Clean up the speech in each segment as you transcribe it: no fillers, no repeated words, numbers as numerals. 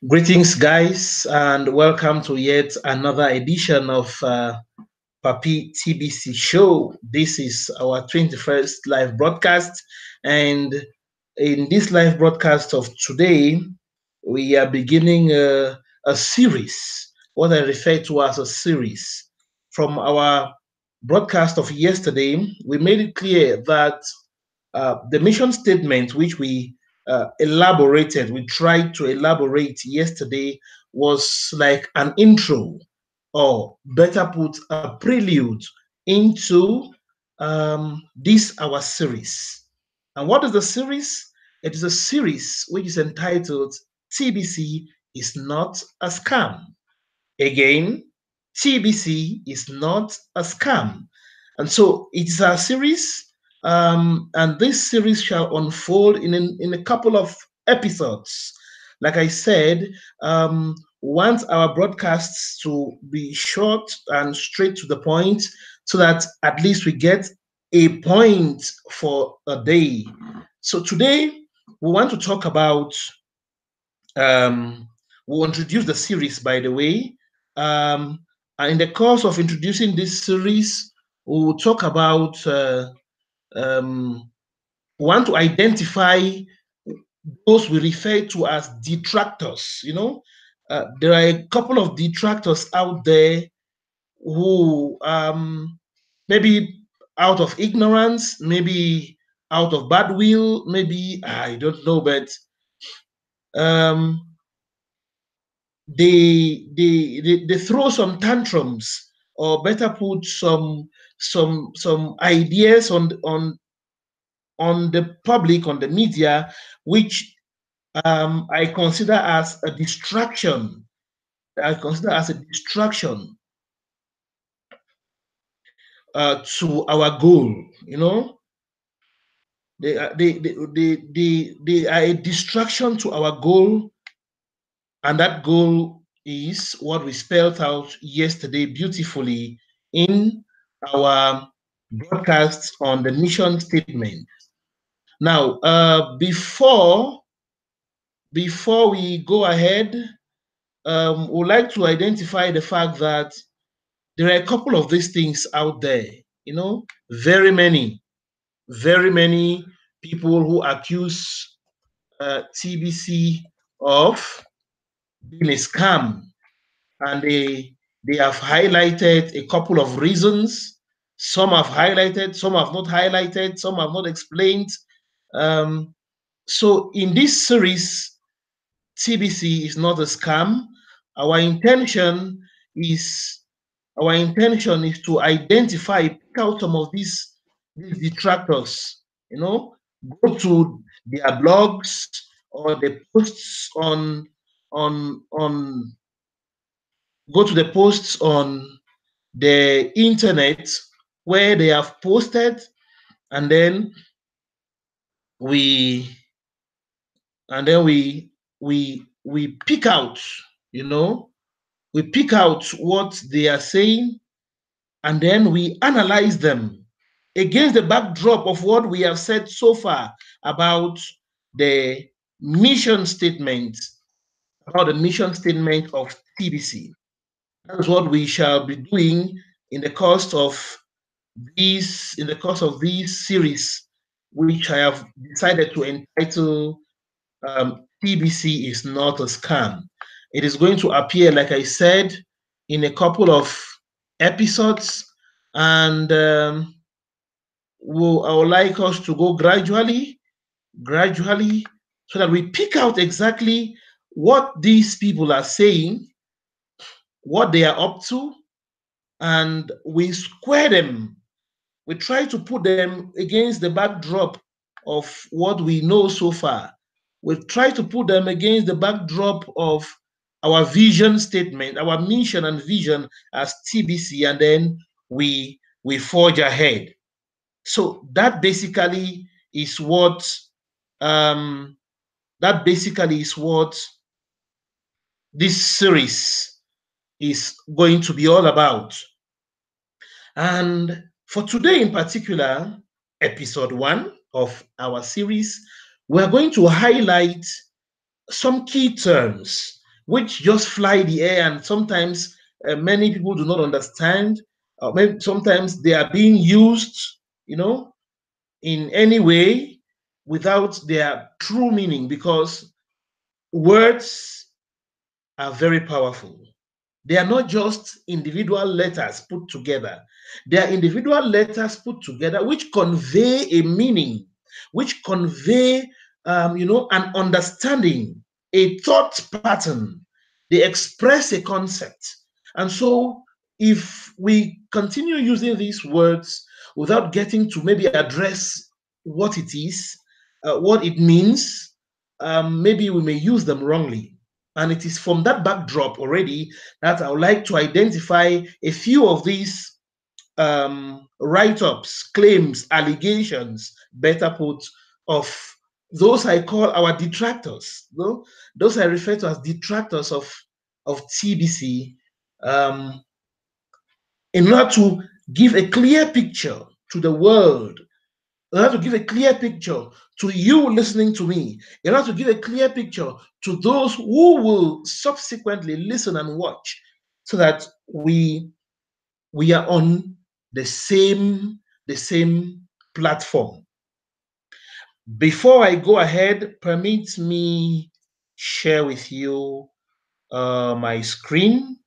Greetings, guys, and welcome to yet another edition of Papi TBC show. This is our 21st live broadcast, and in this live broadcast of today, we are beginning a series, what I refer to as a series. From our broadcast of yesterday, we made it clear that the mission statement, which we tried to elaborate yesterday, was like an intro, or better put, a prelude into this our series. And what is the series? It is a series which is entitled TBC is not a scam. Again, TBC is not a scam. And so it's a series, and this series shall unfold in a couple of episodes. Like I said, want our broadcasts to be short and straight to the point so that at least we get a point for a day. So today, we want to talk about we'll introduce the series, by the way. And in the course of introducing this series, we will talk about um, want to identify those we refer to as detractors. There are a couple of detractors out there who maybe out of ignorance, maybe out of bad will, maybe I don't know, but um, they throw some tantrums, or better put, some ideas on the public, on the media, which I consider as a distraction. I consider as a distraction to our goal. They are a distraction to our goal, and that goal is what we spelled out yesterday beautifully in our broadcast on the mission statement. Now, before we go ahead, we'd like to identify the fact that there are a couple of these things out there. Very many people who accuse TBC of being a scam, and they have highlighted a couple of reasons. Some have highlighted, some have not highlighted, some have not explained. So in this series, TBC is not a scam. Our intention is to identify, pick out some of these detractors. Go to their blogs or the posts on go to the posts on the internet where they have posted, and then we we pick out, we pick out what they are saying, and then we analyze them against the backdrop of what we have said so far about the mission statement, of TBC. That's what we shall be doing in the course of this series, which I have decided to entitle TBC is not a scam. It is going to appear, like I said, in a couple of episodes, and I would like us to go gradually, so that we pick out exactly what these people are saying, what they are up to, and we square them. We try to put them against the backdrop of what we know so far. We try to put them against the backdrop of our vision statement, our mission and vision as TBC, and then we forge ahead. So that basically is what this series is going to be all about. And for today in particular, episode 1 of our series, we're going to highlight some key terms, which just fly the air, and sometimes many people do not understand. Maybe sometimes they are being used, you know, in any way without their true meaning, because words are very powerful. They are not just individual letters put together. They are individual letters put together which convey a meaning, which convey, an understanding, a thought pattern. They express a concept. And so, if we continue using these words without getting to maybe address what it is, what it means, maybe we may use them wrongly. And it is from that backdrop already that I would like to identify a few of these write ups, claims, allegations, better put, of those I call our detractors. No? Those I refer to as detractors of TBC, um, in order to give a clear picture to the world, in order to give a clear picture to you listening to me, in order to give a clear picture to those who will subsequently listen and watch, so that we are on the same platform. Before I go ahead, permit me share with you my screen.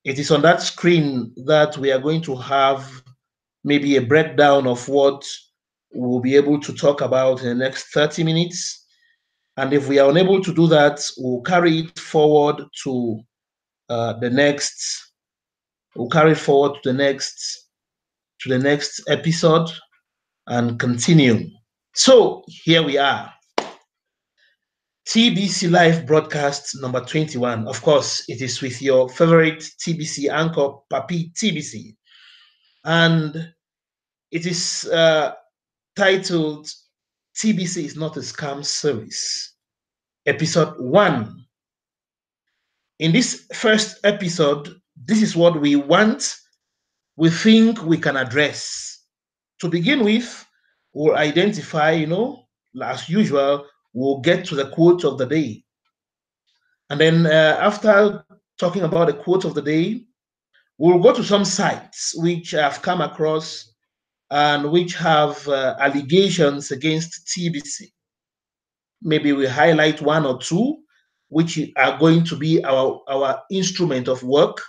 It is on that screen that we are going to have maybe a breakdown of what we'll be able to talk about in the next 30 minutes. And if we are unable to do that, we'll carry it forward to the next. We'll carry it forward to the next episode and continue. So here we are. TBC Live broadcast number 21. Of course, it is with your favorite TBC anchor, Papi TBC. And it is titled TBC is Not a Scam Service, episode 1. In this first episode, this is what we think we can address. To begin with, we'll identify, as usual, we'll get to the quote of the day. And then after talking about the quote of the day, we'll go to some sites which I've come across and which have allegations against TBC. Maybe we highlight one or two, which are going to be our instrument of work.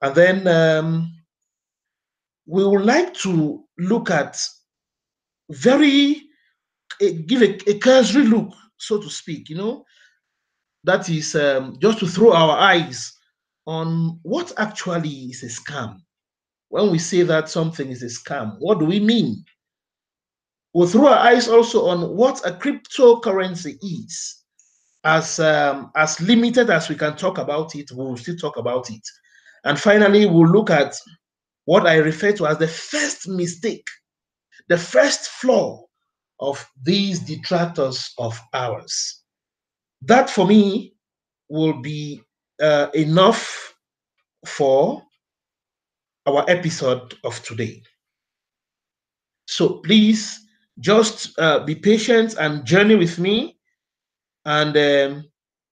And then we would like to look at give a cursory look, so to speak, that is just to throw our eyes on what actually is a scam. When we say that something is a scam, what do we mean? We'll throw our eyes also on what a cryptocurrency is. As limited as we can talk about it, we'll still talk about it. And finally, we'll look at what I refer to as the first mistake, the first flaw of these detractors of ours. That for me will be enough for our episode of today. So please just be patient and journey with me. And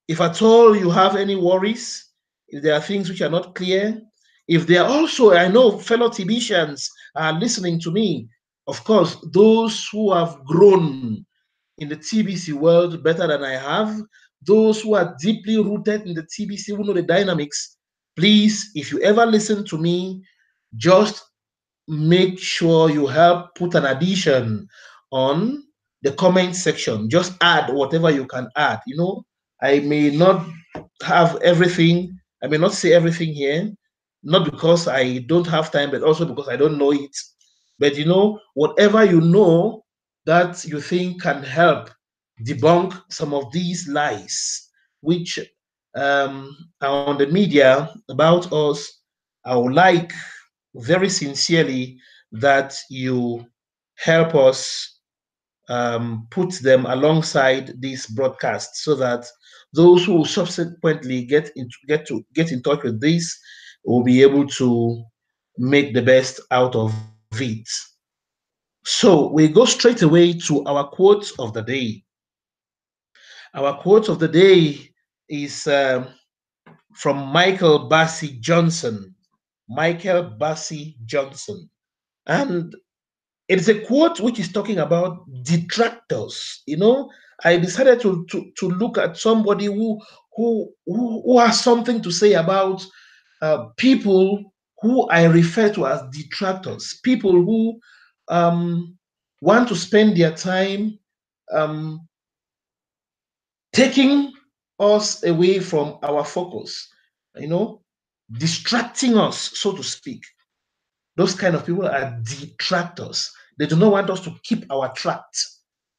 if at all you have any worries, if there are things which are not clear, if there are also, I know fellow TBCians are listening to me, of course, those who have grown in the TBC world better than I have, those who are deeply rooted in the TBC, who know the dynamics, please, if you ever listen to me, just make sure you help put an addition on the comment section. Just add whatever you can add. I may not have everything, I may not say everything here, not because I don't have time, but also because I don't know it. But whatever you know that you think can help debunk some of these lies which are on the media about us, I would like very sincerely that you help us put them alongside this broadcast, so that those who subsequently get in touch with this will be able to make the best out of it. So we go straight away to our quote of the day. Our quote of the day is from Michael Bassey Johnson. Michael Bassey Johnson. And it is a quote which is talking about detractors. I decided to look at somebody who has something to say about people who I refer to as detractors, people who want to spend their time um, taking us away from our focus, you know, distracting us, so to speak. Those kind of people are detractors. They do not want us to keep our track.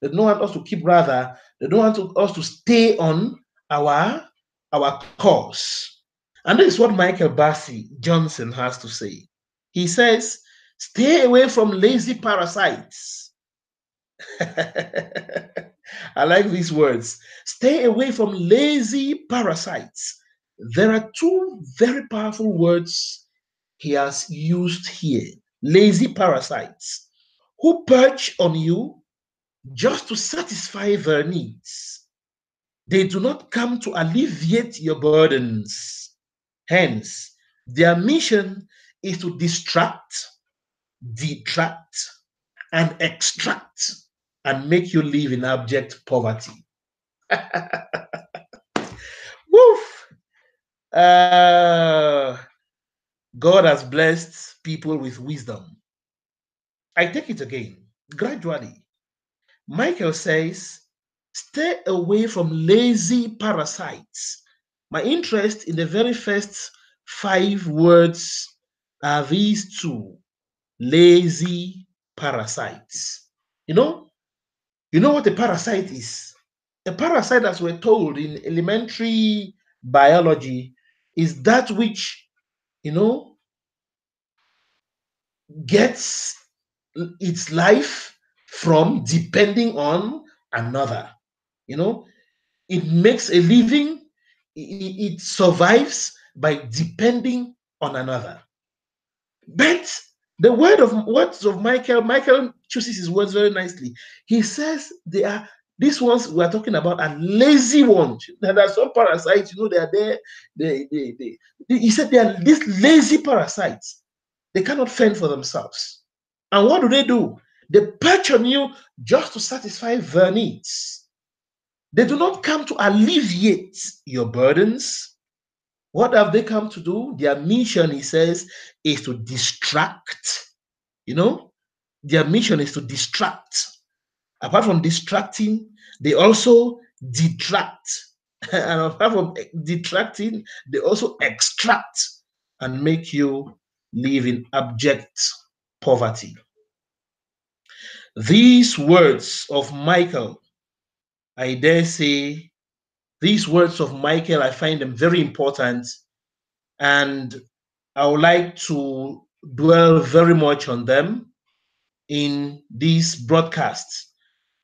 They don't want us to keep, rather, they don't want us to stay on our course. And this is what Michael Bassey Johnson has to say. He says, stay away from lazy parasites. I like these words. Stay away from lazy parasites. There are two very powerful words he has used here. Lazy parasites who perch on you just to satisfy their needs. They do not come to alleviate your burdens. Hence, their mission is to distract, detract, and extract and make you live in abject poverty. Woof! Uh, God has blessed people with wisdom. I take it again, gradually. Michael says, stay away from lazy parasites. My interest in the very first 5 words are these two: lazy parasites. You know what a parasite is? A parasite, as we're told in elementary biology, is that which, you know, gets its life from depending on another. You know, it makes a living, it survives by depending on another. But the words of Michael chooses his words very nicely. He says they are these ones we are talking about are lazy ones. There are some parasites, they are there. He said they are these lazy parasites. They cannot fend for themselves. And what do? They perch on you just to satisfy their needs. They do not come to alleviate your burdens. What have they come to do? Their mission, he says, is to distract. Their mission is to distract. Apart from distracting, they also detract. And apart from detracting, they also extract and make you live in abject poverty. These words of Michael, I dare say, these words of Michael, I find them very important. And I would like to dwell very much on them in these broadcasts.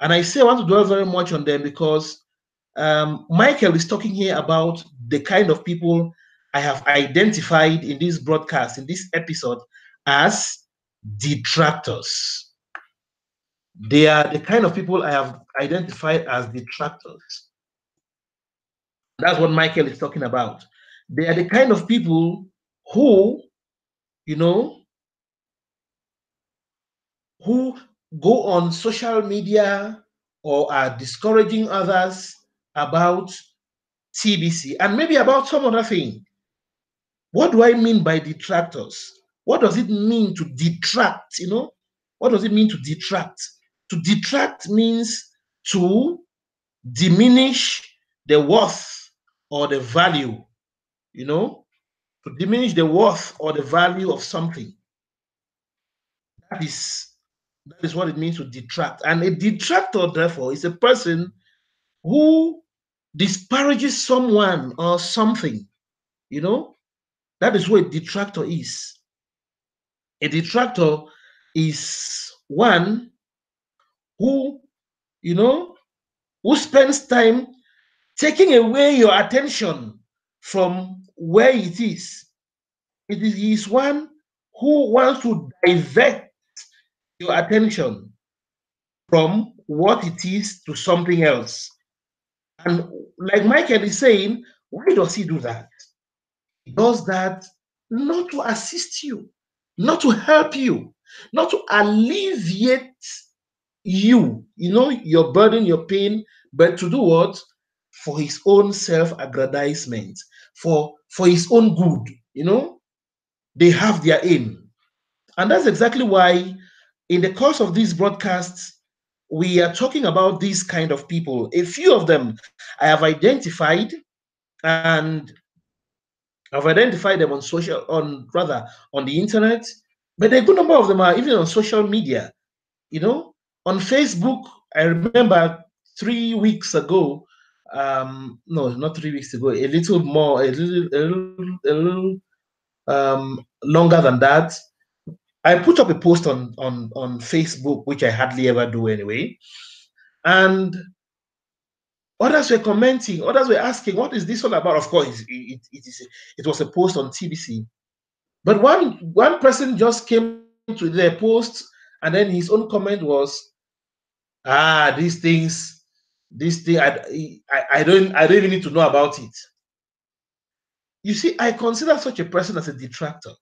And I say I want to dwell very much on them because Michael is talking here about the kind of people I have identified in this broadcast, in this episode, as detractors. They are the kind of people I have identified as detractors. That's what Michael is talking about. They are the kind of people who, you know, who go on social media or are discouraging others about TBC and maybe about some other thing. What do I mean by detractors? What does it mean to detract? What does it mean to detract? To detract means to diminish the worth or the value, to diminish the worth or the value of something. That is what it means to detract. And a detractor, therefore, is a person who disparages someone or something. That is what a detractor is. A detractor is one who, who spends time taking away your attention from where it is. He is one who wants to divert your attention from what it is to something else. And like Michael is saying, why does he do that? He does that not to assist you, not to help you, not to alleviate your burden, your pain, but to do what? For his own self-aggrandizement, for his own good. They have their aim. And that's exactly why in the course of these broadcasts, we are talking about these kind of people. A few of them I have identified, and I've identified them on the internet, but a good number of them are even on social media. On Facebook. I remember 3 weeks ago, no, not 3 weeks ago, a little more, longer than that. I put up a post on Facebook, which I hardly ever do anyway, and others were commenting, others were asking, "What is this all about?" Of course, it was a post on TBC, but one person just came to the post, and then his own comment was, these things, this thing, I don't even need to know about it. You see, I consider such a person as a detractor,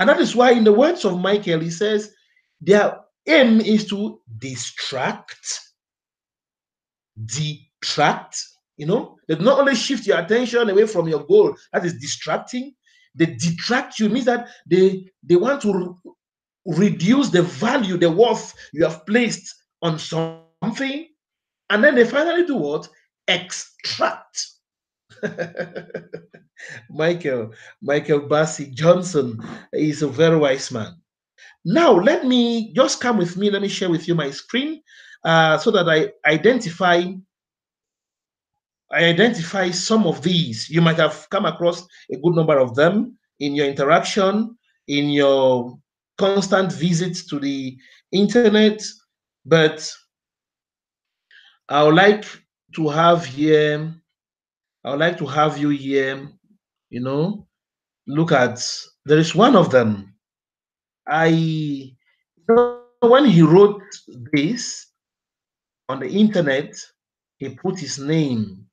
and that is why, in the words of Michael, he says their aim is to detract. They not only shift your attention away from your goal, that is distracting. They detract you, means that they want to reduce the value, the worth you have placed on something, and then they finally do what? Extract. Michael, Michael Bassi Johnson is a very wise man. Now, let me just come with me. Let me share with you my screen so that I identify some of these. You might have come across a good number of them in your interaction, in your constant visits to the internet, but I would like to have here, I would like to have you here, you know, look at, there is one of them. When he wrote this on the internet, he put his name.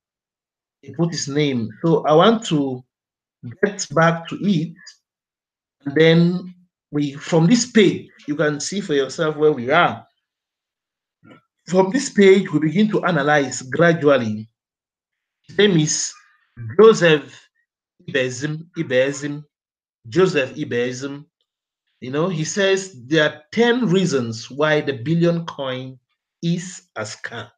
He put his name. So I want to get back to it, and then from this page, you can see for yourself where we are. From this page, we begin to analyze gradually. His name is Joseph Ibezim. Joseph Ibezim. He says there are 10 reasons why the billion coin is a scam.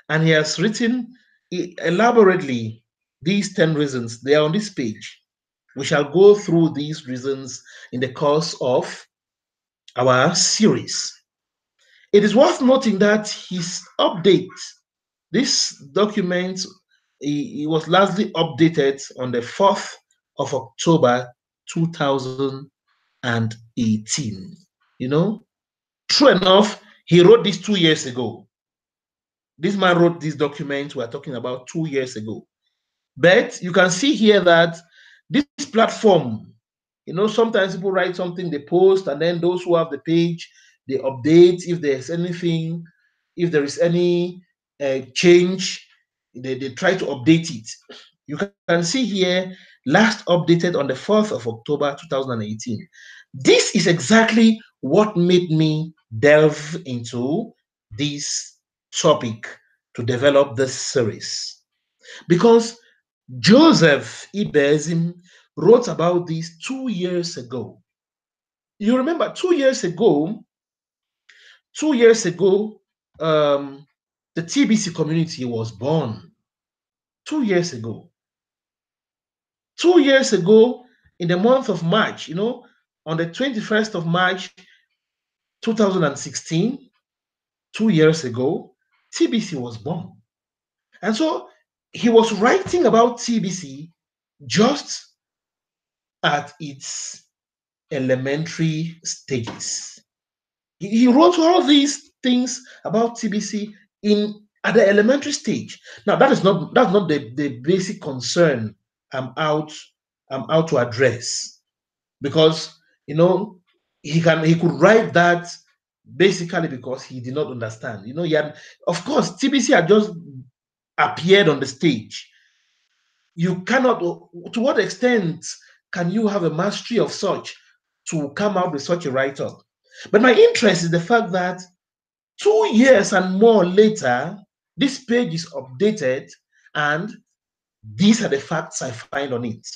And he has written elaborately these 10 reasons. They are on this page. We shall go through these reasons in the course of our series. It is worth noting that his update, this document, it was lastly updated on the 4th of October 2018. True enough, he wrote this 2 years ago. This man wrote this document we're talking about 2 years ago. But you can see here that this platform, sometimes people write something, they post, and then those who have the page, they update if there's anything, if there is any change, they try to update it. You can see here, last updated on the 4th of October 2018. This is exactly what made me delve into this topic to develop this series. Because Joseph Ibezim wrote about this 2 years ago. You remember 2 years ago, the TBC community was born. 2 years ago. 2 years ago, in the month of March, on the 21st of March 2016, 2 years ago, TBC was born. And so he was writing about TBC just at its elementary stages. He wrote all these things about TBC at the elementary stage. Now that's not the basic concern I'm out to address, because he could write that basically because he did not understand. He had, of course, TBC had just appeared on the stage. You cannot, to what extent can you have a mastery of such to come out with such a write-up? But my interest is the fact that 2 years and more later, this page is updated, and these are the facts I find on it.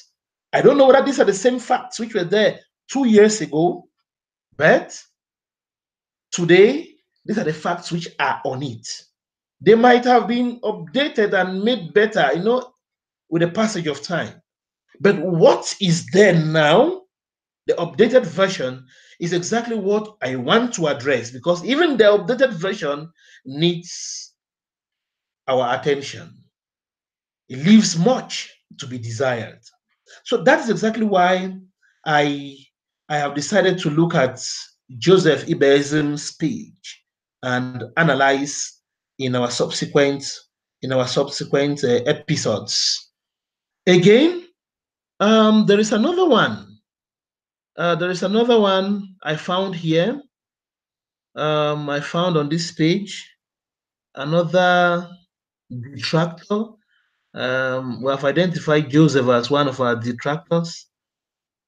I don't know whether these are the same facts which were there 2 years ago, but today, these are the facts which are on it. They might have been updated and made better, with the passage of time. But what is there now, the updated version, is exactly what I want to address, because even the updated version needs our attention. It leaves much to be desired. So that is exactly why I I have decided to look at Joseph Ibeezim's speech and analyze in our subsequent episodes. Again, there is another one. I found here. I found on this page another detractor. We have identified Joseph as one of our detractors.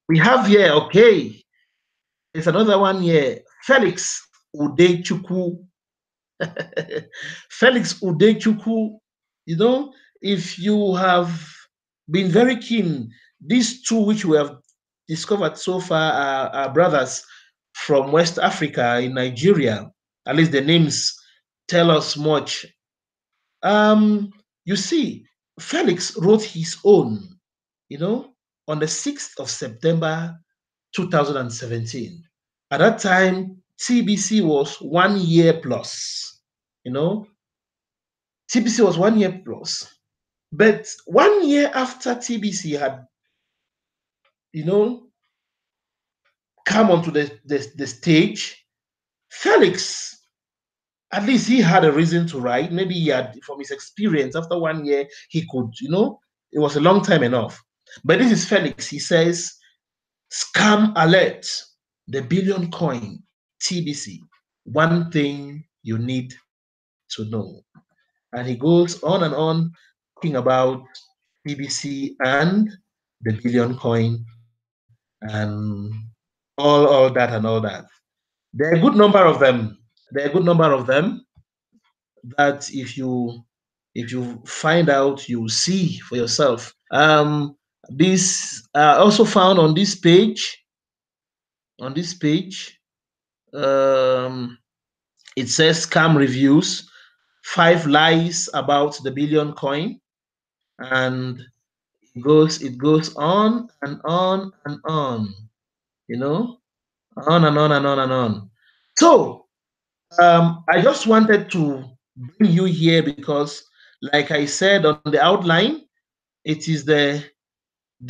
We have here, okay, there's another one here, Felix Udechukwu. Felix Udechukwu, if you have been very keen, these two which we have discovered so far are brothers from West Africa in Nigeria. At least the names tell us much. You see, Felix wrote his own, on the 6th of September 2017. At that time, TBC was 1 year plus, TBC was 1 year plus. But 1 year after TBC had, come onto the stage, Felix, at least he had a reason to write. Maybe he had, from his experience, after 1 year, he could, it was a long time enough. But this is Felix. He says, scam alert, the billion coin, TBC, one thing you need to know. And he goes on and on talking about TBC and the billion coin and all that and all that. There are a good number of them. That if you find out, you see for yourself. This also found on this page. It says scam reviews, 5 lies about the billion coin, and it goes on and on and on, on and on and on and on. So I just wanted to bring you here because, like I said on the outline, it is the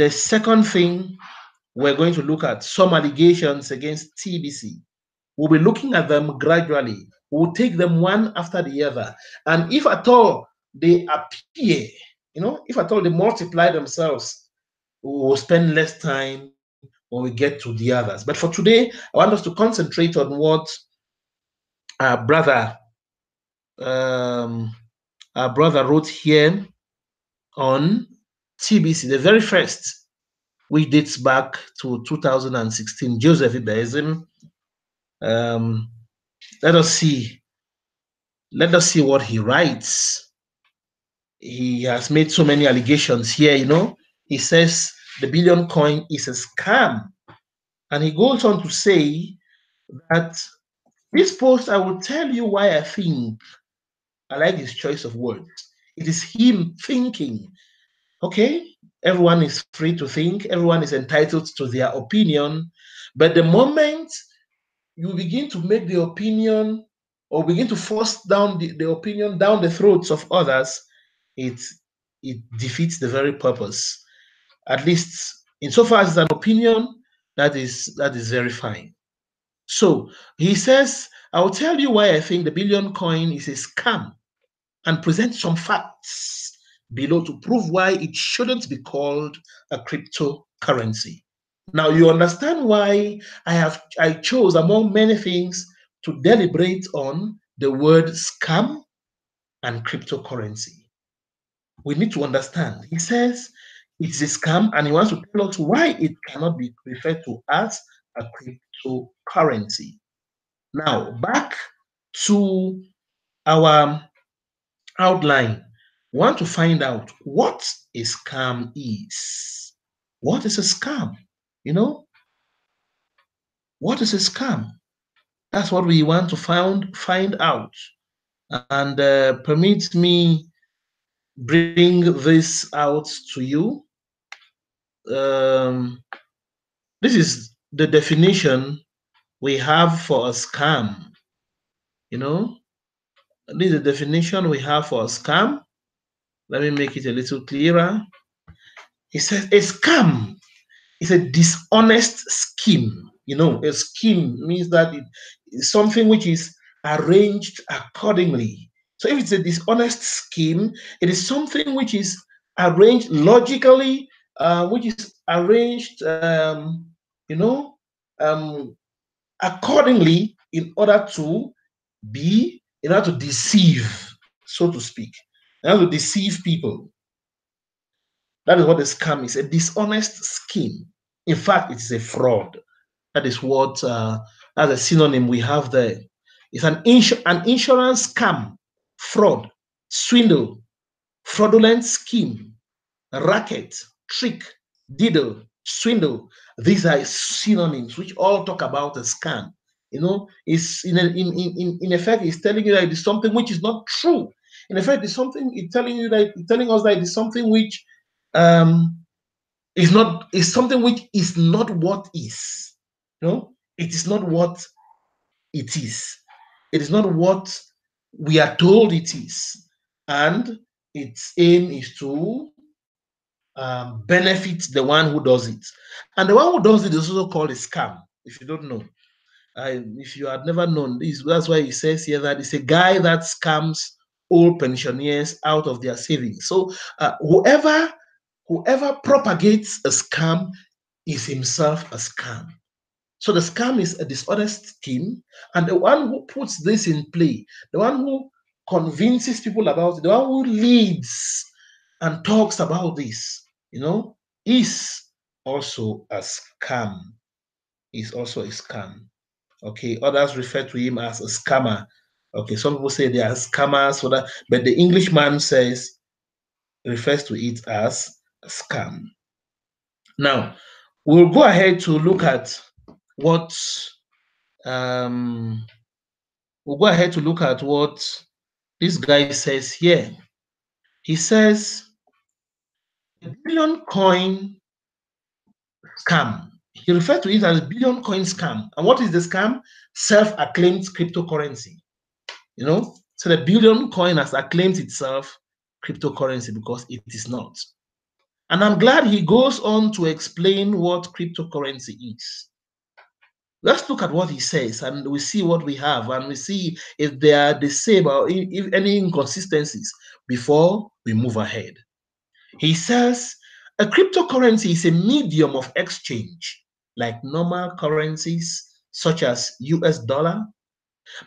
second thing we're going to look at, some allegations against TBC. We'll be looking at them gradually. We'll take them one after the other. And if at all they appear, if at all they multiply themselves, we'll spend less time when we get to the others. But for today, I want us to concentrate on what our brother wrote here on TBC, the very first, which dates back to 2016, Joseph Ibeezim. Let us see what he writes. He has made so many allegations here, He says the billion coin is a scam. And he goes on to say that this post, I will tell you why I think, I like his choice of words. It is him thinking. Okay, everyone is free to think, everyone is entitled to their opinion. But the moment you begin to make the opinion or begin to force down the opinion down the throats of others, it defeats the very purpose. At least insofar as an opinion, that is very fine. So he says, I will tell you why I think the billion coin is a scam and present some facts below to prove why it shouldn't be called a cryptocurrency. Now you understand why I chose, among many things, to deliberate on the word scam and cryptocurrency. We need to understand. He says it's a scam and he wants to tell us why it cannot be referred to as a cryptocurrency. Now, back to our outline. We want to find out what a scam is. What is a scam? You know, what is a scam? That's what we want to find out. And permit me bring this out to you. Um, this is the definition we have for a scam. You know, this is the definition we have for a scam. Let me make it a little clearer. It says a scam is a dishonest scheme. You know, a scheme means that it's something which is arranged accordingly. So if it's a dishonest scheme, it is something which is arranged logically, which is arranged, you know, um, accordingly in order to deceive, so to speak, in order to deceive people. That is what a scam is, a dishonest scheme. In fact, it is a fraud. That is what, as a synonym we have there. It's an insurance scam, fraud, swindle, fraudulent scheme, racket, trick, diddle, swindle. These are synonyms which all talk about a scam. You know, it's in effect, it's telling you that it is something which is not true. In effect, it's something it's telling us that it is something which um is something which is not what is. You know, it is not what it is. It is not what we are told it is. And its aim is to benefit the one who does it. And the one who does it is also called a scam, if you don't know. If you had never known this, that's why he says here that it's a guy that scams old pensioners out of their savings. So whoever propagates a scam is himself a scam. So the scam is a dishonest scheme, and the one who puts this in play, the one who convinces people about it, the one who leads and talks about this, is also a scam. Is also a scam. Okay, others refer to him as a scammer. Okay, some people say they are scammers, but the Englishman refers to it as a scam. Now, we'll go ahead to look at what um, this guy says here. He says billion coin scam. He referred to it as billion coin scam. And what is the scam? Self-acclaimed cryptocurrency. So the billion coin has acclaimed itself cryptocurrency because it is not. And I'm glad he goes on to explain what cryptocurrency is. Let's look at what he says and we see what we have and we see if they are the same or if any inconsistencies before we move ahead. He says a cryptocurrency is a medium of exchange like normal currencies such as US dollar,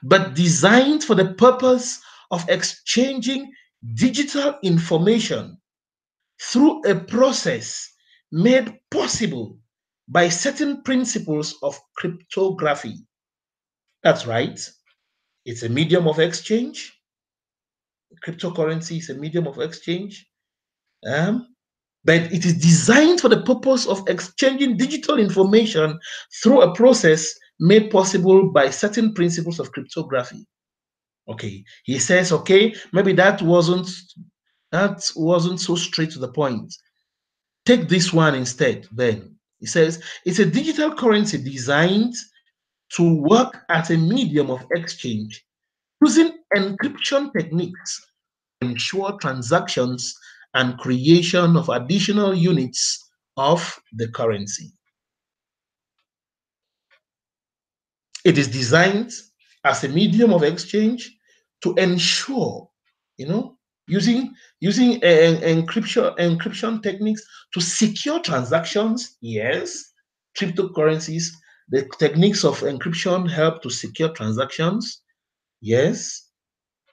but designed for the purpose of exchanging digital information through a process made possible by certain principles of cryptography. That's right. It's a medium of exchange. Cryptocurrency is a medium of exchange. But it is designed for the purpose of exchanging digital information through a process made possible by certain principles of cryptography. Okay, he says, okay, maybe that wasn't so straight to the point. Take this one instead. Then he says it's a digital currency designed to work as a medium of exchange using encryption techniques to ensure transactions and creation of additional units of the currency. It is designed as a medium of exchange to ensure, using encryption techniques to secure transactions. Yes, cryptocurrencies The techniques of encryption help to secure transactions. Yes.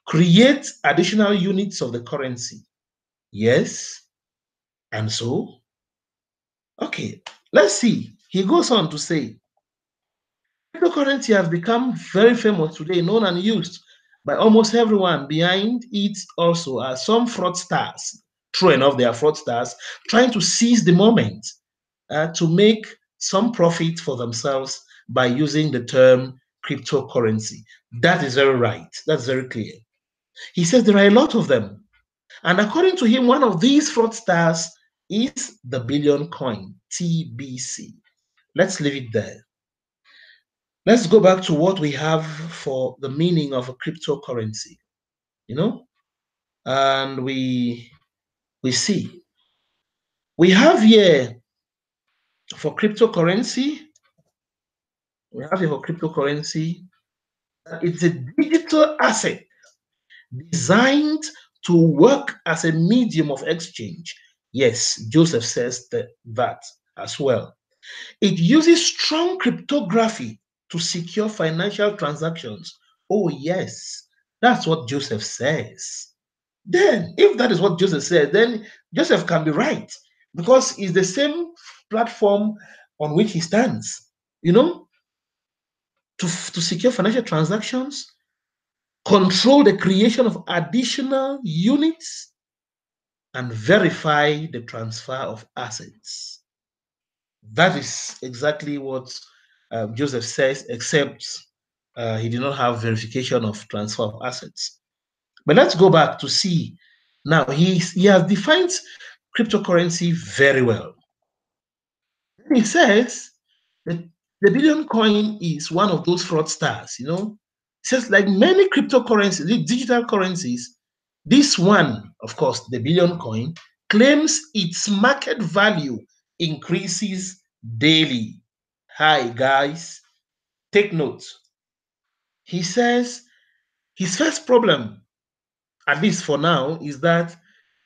Create additional units of the currency. Yes. And so, okay, let's see. He goes on to say, cryptocurrency has become very famous today, known and used by almost everyone. Behind it also are some fraudsters, true enough, they are fraudsters, trying to seize the moment to make some profit for themselves by using the term cryptocurrency. That is very right. That's very clear. He says there are a lot of them. And according to him, one of these fraudsters is the billion coin, TBC. Let's leave it there. Let's go back to what we have for the meaning of a cryptocurrency, you know, and we see we have here for cryptocurrency, we have here for cryptocurrency that it's a digital asset designed to work as a medium of exchange. Yes, Joseph says that as well. It uses strong cryptography to secure financial transactions. Oh, yes, that's what Joseph says. Then, if that is what Joseph said, then Joseph can be right because it's the same platform on which he stands. You know, to secure financial transactions, control the creation of additional units, and verify the transfer of assets. That is exactly what Joseph says, except he did not have verification of transfer of assets. But let's go back to see. Now, he has defined cryptocurrency very well. He says that the billion coin is one of those fraudsters, you know. He says, like many cryptocurrencies, the digital currencies, this one, of course, the billion coin, claims its market value increases daily. Hi, guys, take note. He says his first problem, at least for now, is that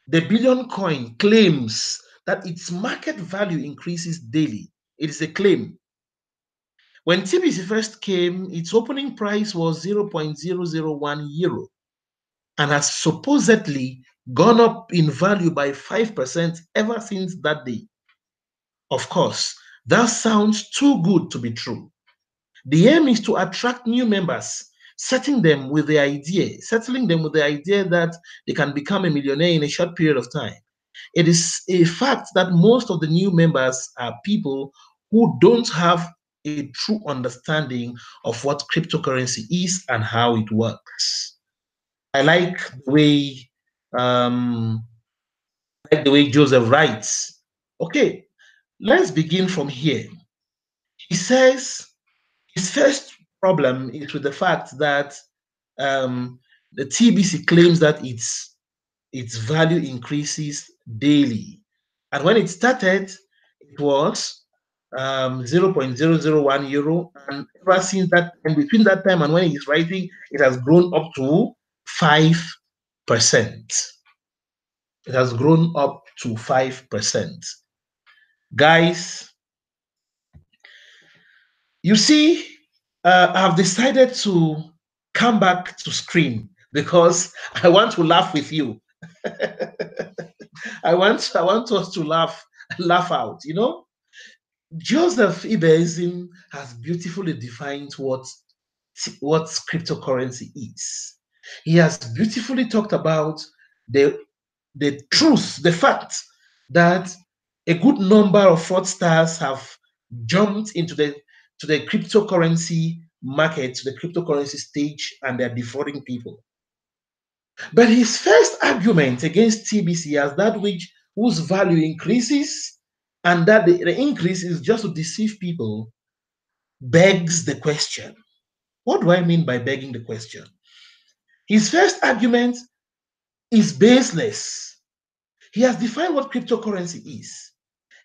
the billion coin claims that its market value increases daily. It is a claim. When TBC first came, its opening price was 0.001 euro and has supposedly gone up in value by 5% ever since that day. Of course, that sounds too good to be true. The aim is to attract new members, settling them with the idea that they can become a millionaire in a short period of time. It is a fact that most of the new members are people who don't have a true understanding of what cryptocurrency is and how it works. I um, like the way Joseph writes. Okay, let's begin from here. He says his first problem is with the fact that the TBC claims that its value increases daily. And when it started, it was 0.001 euro. And ever since that, and between that time and when he's writing, it has grown up to 5%. It has grown up to 5%. Guys, you see, I've decided to come back to screen because I want to laugh with you. I want us to laugh out. You know, Joseph Ibeizim has beautifully defined what cryptocurrency is. He has beautifully talked about the truth, the fact that a good number of fraudsters have jumped into the cryptocurrency market, to the cryptocurrency stage, and they're defrauding people. But his first argument against TBC as that whose value increases and that the increase is just to deceive people begs the question. What do I mean by begging the question? His first argument is baseless. He has defined what cryptocurrency is.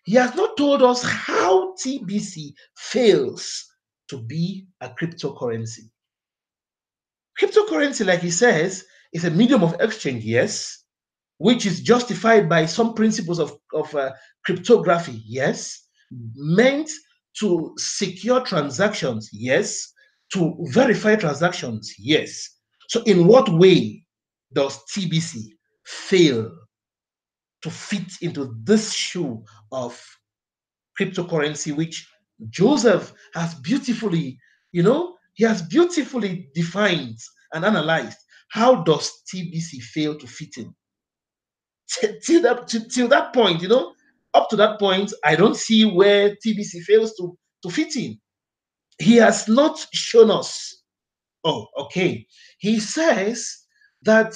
He has not told us how TBC fails to be a cryptocurrency. Cryptocurrency, like he says, is a medium of exchange, yes, which is justified by some principles of cryptography, yes, meant to secure transactions, yes. To verify transactions, yes. So in what way does TBC fail to fit into this shoe of cryptocurrency, which Joseph has beautifully, he has beautifully defined and analyzed? How does TBC fail to fit in? Till that point, up to that point, I don't see where TBC fails to fit in. He has not shown us. Oh, okay. He says that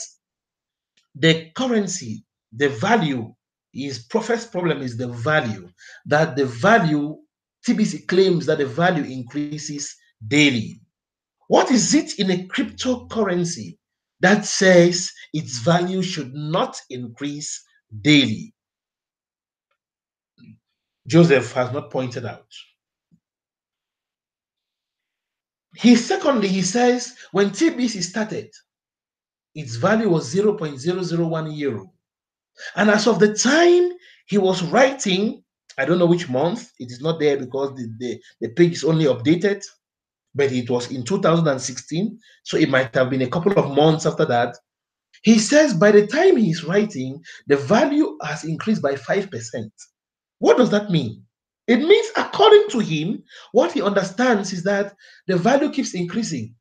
the currency, the value, his first problem is the value. That the value, TBC claims that the value increases daily. What is it in a cryptocurrency that says its value should not increase daily? Joseph has not pointed out. Secondly, he says when TBC started, its value was 0.001 euro. And as of the time he was writing, I don't know which month, it is not there because the page is only updated, but it was in 2016. So it might have been a couple of months after that. He says by the time he's writing, the value has increased by 5%. What does that mean? It means, according to him, what he understands is that the value keeps increasing.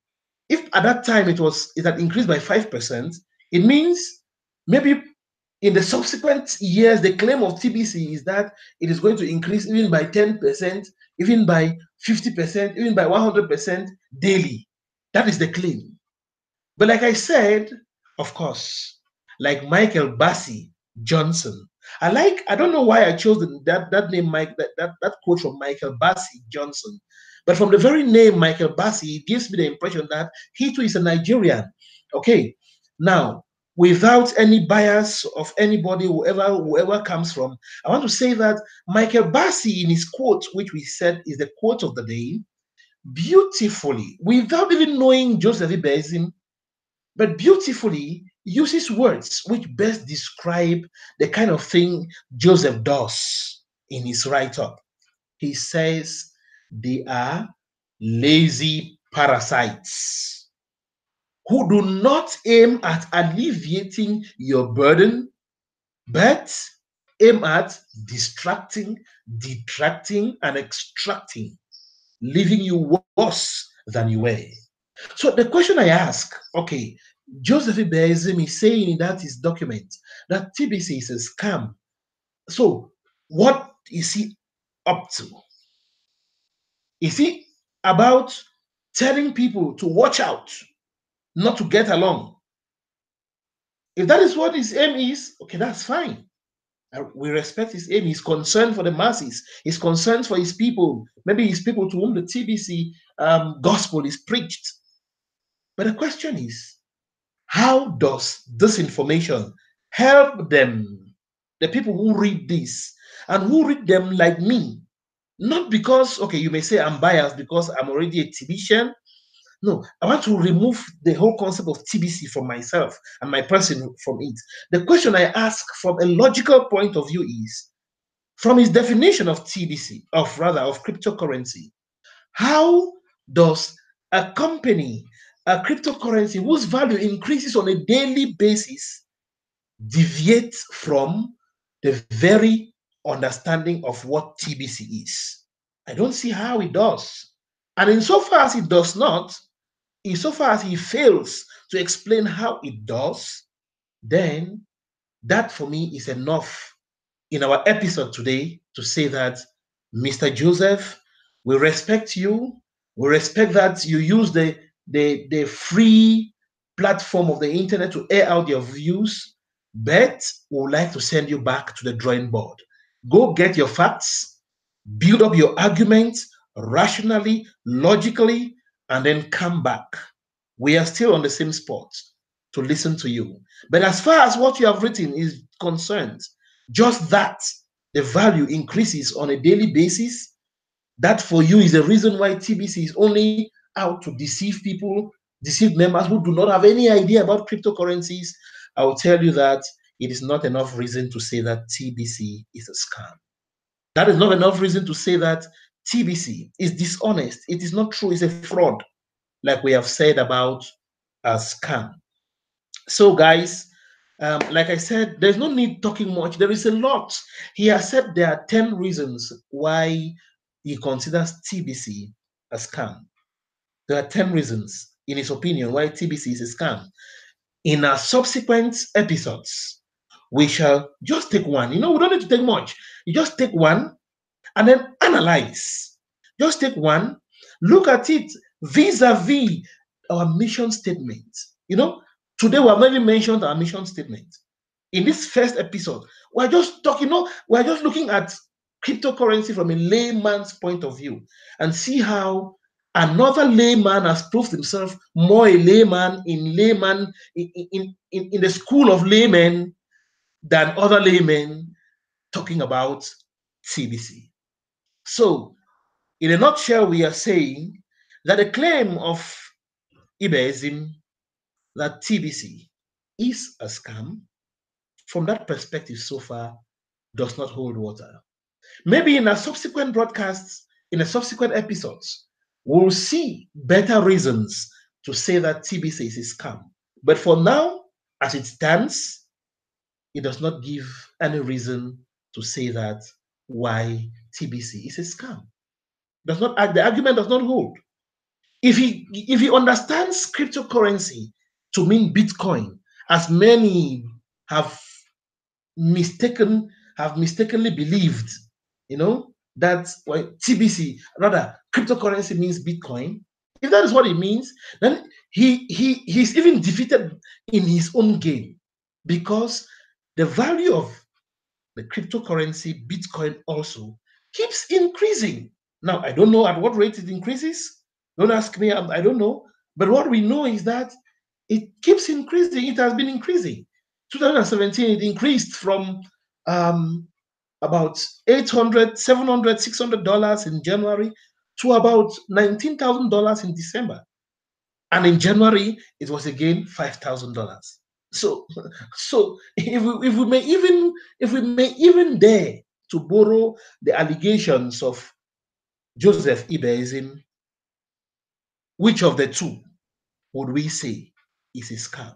If at that time it had increased by 5%, it means maybe in the subsequent years, the claim of TBC is that it is going to increase even by 10%, even by 50%, even by 100% daily. That is the claim. But like I said, of course, like Michael Bassi Johnson. I don't know why I chose that name, that quote from Michael Bassi Johnson. But from the very name Michael Bassi, it gives me the impression that he too is a Nigerian. Okay. Now, without any bias of anybody, whoever comes from, I want to say that Michael Bassi, in his quote, which we said is the quote of the day, beautifully, without even knowing Joseph Ibezim, but beautifully uses words which best describe the kind of thing Joseph does in his write up. He says they are lazy parasites who do not aim at alleviating your burden, but aim at distracting, detracting, and extracting, leaving you worse than you were. So the question I ask, okay, Joseph Ibeazim is saying in that his document that TBC is a scam. So what is he up to? Is he about telling people to watch out, not to get along? If that is what his aim is, okay, that's fine. We respect his aim. He's concerned for the masses. He's concerned for his people. Maybe his people to whom the TBC gospel is preached. But the question is, how does this information help them, the people who read this and who read them like me? Not because, okay, you may say I'm biased because I'm already a TBCian. No, I want to remove the whole concept of TBC from myself and my person from it. The question I ask from a logical point of view is, from his definition of TBC, of cryptocurrency, how does a company, a cryptocurrency whose value increases on a daily basis, deviate from the very understanding of what TBC is? I don't see how it does. And insofar as it does not, insofar as he fails to explain how it does, then that for me is enough in our episode today to say that, Mr. Joseph, we respect you. We respect that you use the free platform of the internet to air out your views, but we would like to send you back to the drawing board. Go get your facts, build up your arguments rationally, logically, and then come back. We are still on the same spot to listen to you. But as far as what you have written is concerned, just that the value increases on a daily basis, that for you is the reason why TBC is only out to deceive people, deceive members who do not have any idea about cryptocurrencies. I will tell you that it is not enough reason to say that TBC is a scam. That is not enough reason to say that TBC is dishonest. It is not true. It's a fraud, like we have said about a scam. So, guys, like I said, there's no need talking much. There is a lot. He has said there are 10 reasons why he considers TBC a scam. There are 10 reasons, in his opinion, why TBC is a scam. In our subsequent episodes, we shall just take one. We don't need to take much. You just take one and then analyze. Just take one, look at it vis-a-vis our mission statement. Today we have not even mentioned our mission statement. In this first episode, we're just talking, we're just looking at cryptocurrency from a layman's point of view and see how another layman has proved himself more a layman in the school of laymen than other laymen talking about TBC. So, in a nutshell, we are saying that the claim of Ibeism that TBC is a scam, from that perspective so far, does not hold water. Maybe in a subsequent broadcasts, in a subsequent episodes, we'll see better reasons to say that TBC is a scam. But for now, as it stands, it does not give any reason to say that why TBC is a scam. The argument does not hold. If he understands cryptocurrency to mean Bitcoin, as many have mistakenly believed, that TBC, rather cryptocurrency, means Bitcoin. If that is what it means, then he's even defeated in his own game, because the value of the cryptocurrency, Bitcoin, also keeps increasing. Now, I don't know at what rate it increases. Don't ask me, I don't know. But what we know is that it keeps increasing. It has been increasing. 2017, it increased from about $800, $700, $600 in January to about $19,000 in December. And in January, it was again $5,000. So, if we may even dare to borrow the allegations of Joseph Ibeism, which of the two would we say is a scam?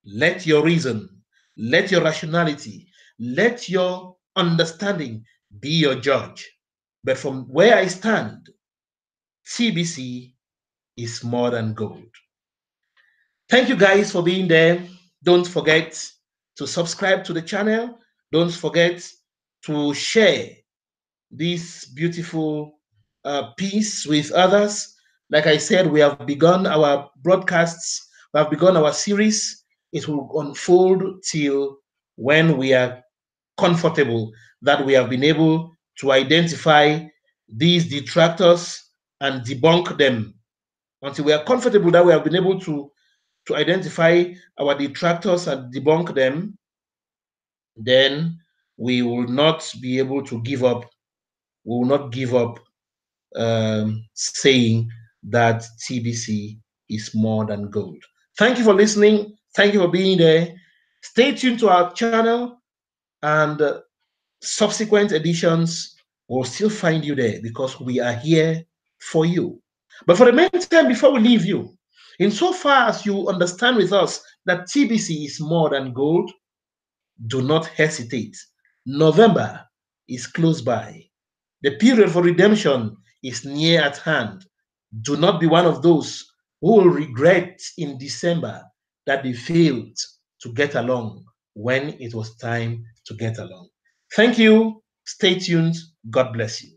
Let your reason, let your rationality, let your understanding be your judge. But from where I stand, TBC is more than gold. Thank you guys for being there. Don't forget to subscribe to the channel. Don't forget to share this beautiful piece with others. Like I said, we have begun our broadcasts, we have begun our series. It will unfold till when we are comfortable that we have been able to identify these detractors and debunk them. Until we are comfortable that we have been able to identify our detractors and debunk them, then we will not be able to give up. We will not give up saying that TBC is more than gold. Thank you for listening. Thank you for being there. Stay tuned to our channel, and subsequent editions will still find you there, because we are here for you. But for the meantime, before we leave you, insofar as you understand with us that TBC is more than gold, do not hesitate. November is close by. The period for redemption is near at hand. Do not be one of those who will regret in December that they failed to get along when it was time to get along. Thank you. Stay tuned. God bless you.